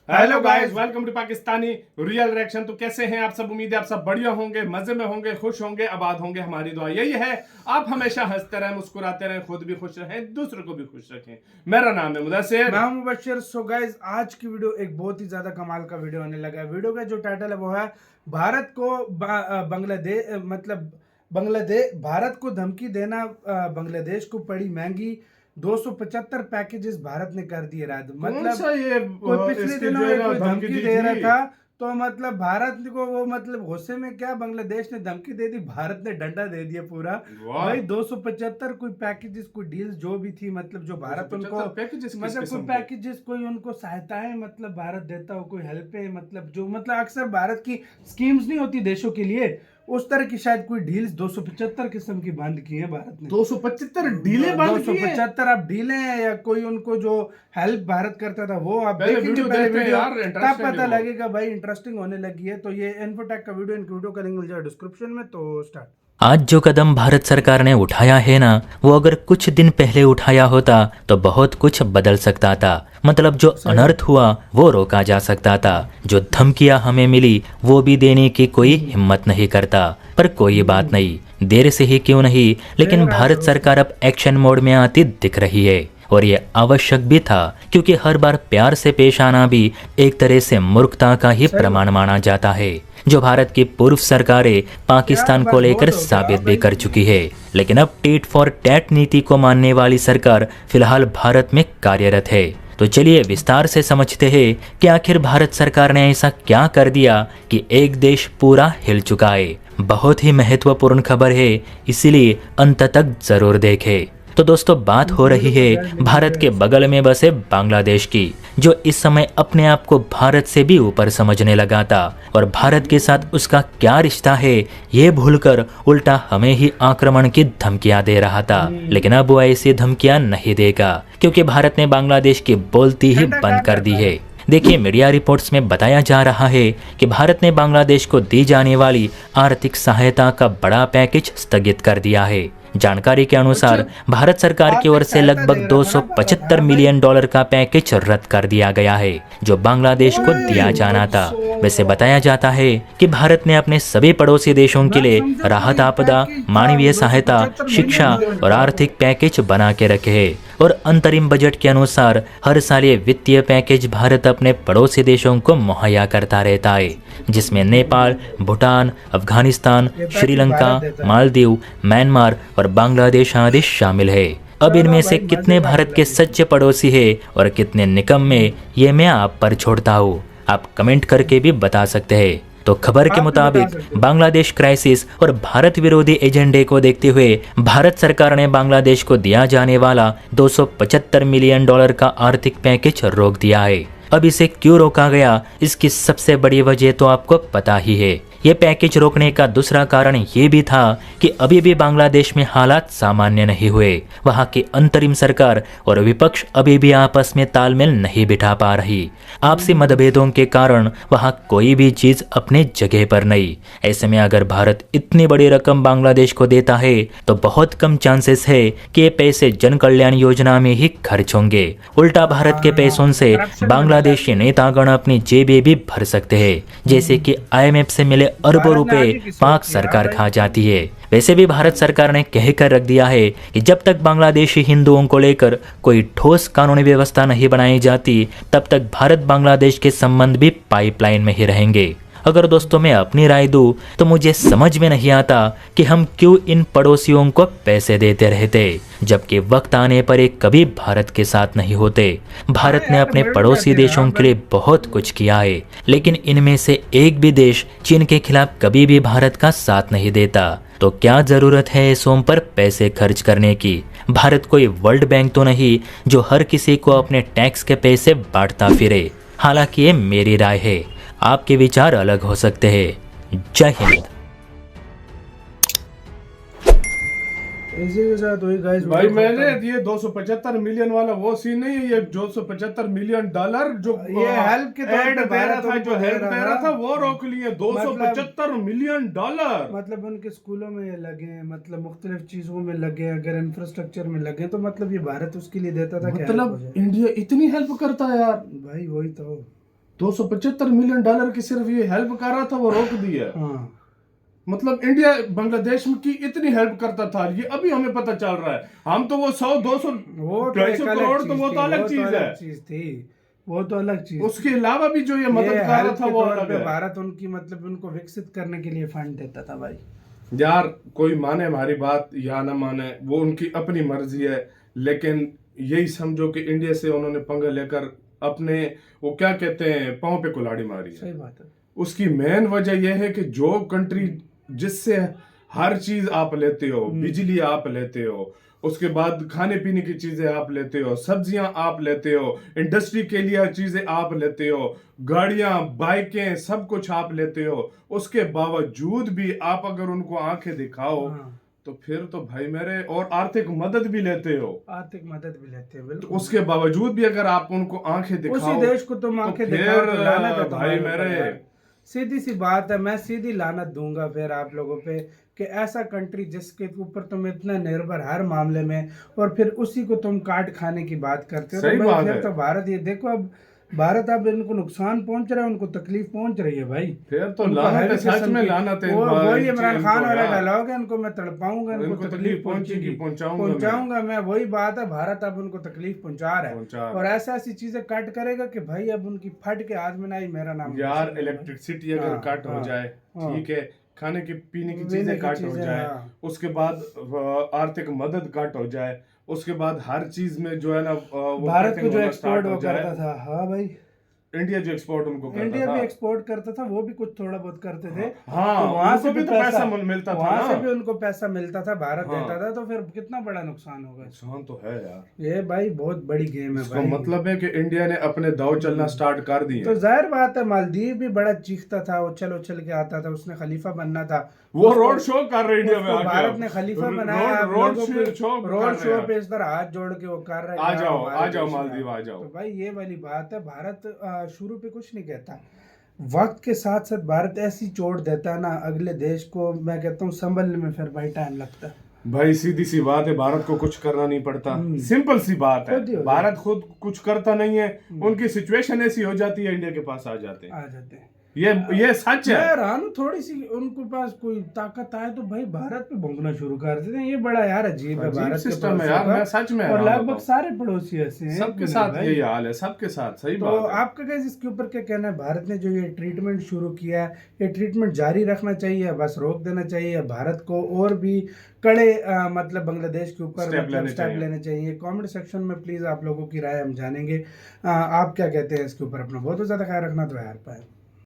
Hello guys, welcome to Pakistani real reaction. तो कैसे हैं आप सब? उम्मीद है आप सब बढ़िया होंगे, मजे में होंगे, खुश होंगे, आबाद होंगे। हमारी दुआ यही है आप हमेशा हंसते रहें, मुस्कुराते रहें, खुद भी खुश रहें, दूसरों को भी खुश रखें। मेरा नाम है मुदस्सिर, मैं मुबश्शिर। सो गाइस, आज की वीडियो एक बहुत ही ज्यादा कमाल का वीडियो होने लगा है। वीडियो का जो टाइटल है वो है भारत को बांग्लादेश भारत को धमकी देना, बांग्लादेश को पड़ी महंगी। 275 पैकेजेस भारत ने कर दिए रद्द। कौन सा ये कोई पिछले इसके दिनों जो है एक ना कोई धमकी धमकी दी दे रहा थी। था, तो भारत को वो गुस्से में क्या बांग्लादेश ने धमकी दे दी, भारत ने डंडा दे दिया पूरा। भाई 275 कोई पैकेजेस, कोई डील जो भी थी, जो भारत उनको पैकेजेस कोई पैकेजेस, कोई उनको सहायताएं भारत देता हो, कोई हेल्प है, जो अक्सर भारत की स्कीम्स नहीं होती देशों के लिए, उस तरह की शायद कोई डील्स 275 किस्म की बंद की है भारत ने। 275 डीले बंद की है। 275 आप डीले हैं या कोई उनको जो हेल्प भारत करता था वो आप पहले देखेंगे, वीडियो देखते हैं यार, तब इंटरेस्टिंग पता है वो। लगेगा भाई, इंटरेस्टिंग होने लगी है। तो ये इन्फोटेक का वीडियो का लिंक मिल जाएगा डिस्क्रिप्शन में। तो स्टार्ट। आज जो कदम भारत सरकार ने उठाया है ना, वो अगर कुछ दिन पहले उठाया होता तो बहुत कुछ बदल सकता था। मतलब जो अनर्थ हुआ वो रोका जा सकता था। जो धमकियां हमें मिली वो भी देने की कोई हिम्मत नहीं करता। पर कोई बात नहीं, देर से ही क्यों नहीं, लेकिन भारत सरकार अब एक्शन मोड में आती दिख रही है। और ये आवश्यक भी था, क्योंकि हर बार प्यार से पेश आना भी एक तरह से मूर्खता का ही प्रमाण माना जाता है, जो भारत की पूर्व सरकारें पाकिस्तान को लेकर साबित भी कर चुकी है। लेकिन अब टेट फॉर टैट नीति को मानने वाली सरकार फिलहाल भारत में कार्यरत है। तो चलिए विस्तार से समझते हैं कि आखिर भारत सरकार ने ऐसा क्या कर दिया कि एक देश पूरा हिल चुका है। बहुत ही महत्वपूर्ण खबर है, इसीलिए अंत तक जरूर देखें। तो दोस्तों, बात हो रही है भारत के बगल में बसे बांग्लादेश की, जो इस समय अपने आप को भारत से भी ऊपर समझने लगा था और भारत के साथ उसका क्या रिश्ता है ये भूलकर उल्टा हमें ही आक्रमण की धमकियां दे रहा था। लेकिन अब वो ऐसी धमकियां नहीं देगा, क्योंकि भारत ने बांग्लादेश की बोलती ही बंद कर दी है। देखिए, मीडिया रिपोर्ट्स में बताया जा रहा है कि भारत ने बांग्लादेश को दी जाने वाली आर्थिक सहायता का बड़ा पैकेज स्थगित कर दिया है। जानकारी के अनुसार भारत सरकार की ओर से लगभग 275 मिलियन डॉलर का पैकेज रद्द कर दिया गया है, जो बांग्लादेश को दिया जाना था। वैसे बताया जाता है कि भारत ने अपने सभी पड़ोसी देशों के लिए राहत, आपदा, मानवीय सहायता, शिक्षा और आर्थिक पैकेज बना के रखे हैं। और अंतरिम बजट के अनुसार हर साल ये वित्तीय पैकेज भारत अपने पड़ोसी देशों को मुहैया करता रहता है, जिसमें नेपाल, भूटान, अफगानिस्तान, श्रीलंका, मालदीव, म्यांमार और बांग्लादेश आदि शामिल है। अब इनमें से कितने भारत के सच्चे पड़ोसी हैं और कितने निकम्मे, ये मैं आप पर छोड़ता हूँ। आप कमेंट करके भी बता सकते हैं। तो खबर के मुताबिक बांग्लादेश क्राइसिस और भारत विरोधी एजेंडे को देखते हुए भारत सरकार ने बांग्लादेश को दिया जाने वाला 275 मिलियन डॉलर का आर्थिक पैकेज रोक दिया है। अब इसे क्यों रोका गया, इसकी सबसे बड़ी वजह तो आपको पता ही है। ये पैकेज रोकने का दूसरा कारण ये भी था कि अभी भी बांग्लादेश में हालात सामान्य नहीं हुए। वहाँ की अंतरिम सरकार और विपक्ष अभी भी आपस में तालमेल नहीं बिठा पा रही। आपसी मतभेदों के कारण वहाँ कोई भी चीज अपने जगह पर नहीं। ऐसे में अगर भारत इतनी बड़ी रकम बांग्लादेश को देता है तो बहुत कम चांसेस है कि ये पैसे जन कल्याण योजना में ही खर्च होंगे। उल्टा भारत के पैसों से बांग्लादेशी नेतागण अपनी जेबें भी भर सकते हैं, जैसे कि IMF से मिले अरबों रुपए पाक सरकार खा जाती है। वैसे भी भारत सरकार ने कहकर रख दिया है कि जब तक बांग्लादेशी हिंदुओं को लेकर कोई ठोस कानूनी व्यवस्था नहीं बनाई जाती, तब तक भारत बांग्लादेश के संबंध भी पाइपलाइन में ही रहेंगे। अगर दोस्तों मैं अपनी राय दूं तो मुझे समझ में नहीं आता कि हम क्यों इन पड़ोसियों को पैसे देते रहते, जबकि वक्त आने पर ये कभी भारत के साथ नहीं होते। भारत ने अपने पड़ोसी देशों के लिए बहुत कुछ किया है, लेकिन इनमें से एक भी देश चीन के खिलाफ कभी भी भारत का साथ नहीं देता। तो क्या जरूरत है ऐसों पर पैसे खर्च करने की? भारत कोई वर्ल्ड बैंक तो नहीं जो हर किसी को अपने टैक्स के पैसे बांटता फिरे। हालांकि ये मेरी राय है, आपके विचार अलग हो सकते हैं। जय हिंद। इसी के साथ वही गाइस भाई मैंने ये 275 मिलियन वाला वो सीन नहीं है, ये 275 मिलियन डॉलर जो ये हेल्प के तौर पे दे रहा था, जो हेल्प दे रहा था वो रोक लिए। 275 मिलियन डॉलर उनके स्कूलों में ये लगे, मुख्तलिफ चीजों में लगे, अगर इंफ्रास्ट्रक्चर में लगे तो ये भारत उसके लिए देता था। मतलब इंडिया इतनी हेल्प करता है यार। भाई वही तो $275 मिलियन की सिर्फ ये हेल्प कर रहा था, वो रोक दिया। हाँ मतलब इंडिया बांग्लादेश की इतनी हेल्प करता था, ये अभी हमें पता चल रहा है। हम तो वो 100 200 वो तो 250 एक अलग करोड़, चीज तो वो थी, तो अलग चीज है। चीज थी, वो तो अलग चीज। उसके अलावा भी जो ये मदद कर रहा हेल्प था के वो तौर अलग पे है। भारत उनकी मतलब उनको विकसित करने के लिए फंड देता था भाई। यार कोई माने हमारी बात या ना माने, वो उनकी अपनी मर्जी है, लेकिन यही समझो कि इंडिया से उन्होंने पंगा लेकर अपने, वो क्या कहते हैं, पांव पे कुल्हाड़ी मारी है। सही बात है। उसकी मेन वजह यह है कि जो कंट्री जिससे हर चीज आप लेते हो, बिजली आप लेते हो, उसके बाद खाने पीने की चीजें आप लेते हो, सब्जियां आप लेते हो, इंडस्ट्री के लिए चीजें आप लेते हो, गाड़ियां बाइकें सब कुछ आप लेते हो, उसके बावजूद भी आप अगर उनको आंखें दिखाओ हाँ। तो फिर तो भाई मेरे, और आर्थिक मदद भी लेते हो, आर्थिक मदद भी लेते हैं तो बिल्कुल। उसके बावजूद भी अगर आप उनको आंखें दिखाओ, उसी देश को तुम तो आंखें फिर दिखाओ तो लानत है भाई तुम्हारे ऊपर मेरे। यार। सीधी सी बात है, मैं सीधी लानत दूंगा फिर आप लोगों पे कि ऐसा कंट्री जिसके ऊपर तुम इतना निर्भर हर मामले में, और फिर उसी को तुम काट खाने की बात करते हो, सही तो भाई बात फिर है। तो भारत, ये देखो अब भारत, अब इनको नुकसान पहुंच रहा है, उनको तकलीफ पहुंच रही है भाई। फिर तो उनको लानत हर है, सच किस्म में की, लानत है वो वही इन इमरान इनको खान वाला यार। डायलॉग है, इनको मैं तड़पाऊंगा, इनको इनको तकलीफ पहुंचेगी, पहुंचाऊंगा मैं। वही बात है, भारत अब उनको तकलीफ पहुंचा रहा है, पहुंचा और ऐसा ऐसी चीजें कट करेगा कि भाई अब उनकी फट के आज में ना ही मेरा नाम यार। रोशन होगा। इलेक्ट्रिसिटी अगर हाँ, कट हो हाँ, जाए, हाँ। ठीक है, खाने की पीने की पीने चीजें की कट हो चीजें, जाए, हाँ। उसके बाद आर्थिक मदद कट हो जाए, उसके बाद हर चीज में जो है ना वो भारत को कटिंग जो होना एक्सपोर्ट स्टार्ट हो वो जाए। करता था, हाँ भाई, इंडिया जो एक्सपोर्ट उनको करता इंडिया था, भी एक्सपोर्ट करता था, वो भी कुछ थोड़ा बहुत करते थे, हाँ, तो वहां से उनको भी तो पैसा मिलता था वहां ना। से भी उनको पैसा मिलता था, भारत हाँ। देता था, तो फिर कितना बड़ा नुकसान होगा। नुकसान तो है यार। ये भाई बहुत बड़ी गेम है इसका भाई। मतलब है कि इंडिया ने अपने दाव चलना स्टार्ट कर दिए। तो जाहिर बात है, मालदीव भी बड़ा चीखता था, उछल उछल के आता था, उसने खलीफा बनना था, वो रोड शो कर रहे इंडिया में उसको आके, भारत अब ने खलीफा बनाया। अब रोड लोगों शो को कर रोड रहे शो हैं। पे इस तरह हाथ जोड़ के वो कर रहे हैं, आ जाओ, हमारे आ जाओ देश में मालदीव, आओ। आ जाओ। तो भाई ये वाली बात है, भारत शुरू पे कुछ नहीं कहता, वक्त के साथ साथ भारत ऐसी चोट देता है ना अगले देश को, मैं कहता हूँ संभलने में फिर भाई टाइम लगता है। भाई सीधी सी बात है, भारत को कुछ करना नहीं पड़ता, सिंपल सी बात है। खुद ही हो भारत खुद कुछ करता नहीं है, उनकी सिचुएशन ऐसी हो जाती है, इंडिया के पास आ जाते हैं। आ जाते हैं। ये सच है। मैं हैरान हूँ, थोड़ी सी उनके पास कोई ताकत आए तो भाई भारत पे भोंकना शुरू कर देते हैं। ये बड़ा यार अजीब है अजीब भारत के सिस्टम है यार, पड़ोसियों मैं का। सच में और हैरान लगभग होता हूँ। सारे पड़ोसी ऐसे हैं सबके कि साथ नहीं यही भाई? हाल है, सबके साथ, सही तो बात है। आपका क्या इसके ऊपर क्या कहना है? भारत ने जो ये ट्रीटमेंट शुरू किया है, ये ट्रीटमेंट जारी रखना चाहिए, बस रोक देना चाहिए भारत को, और भी कड़े मतलब बांग्लादेश के ऊपर स्टेप लेने चाहिए? कमेंट सेक्शन में प्लीज आप लोगों की राय हम जानेंगे। आप क्या कहते हैं इसके ऊपर? अपना बहुत ज्यादा ख्याल रखना, तो यार पाए।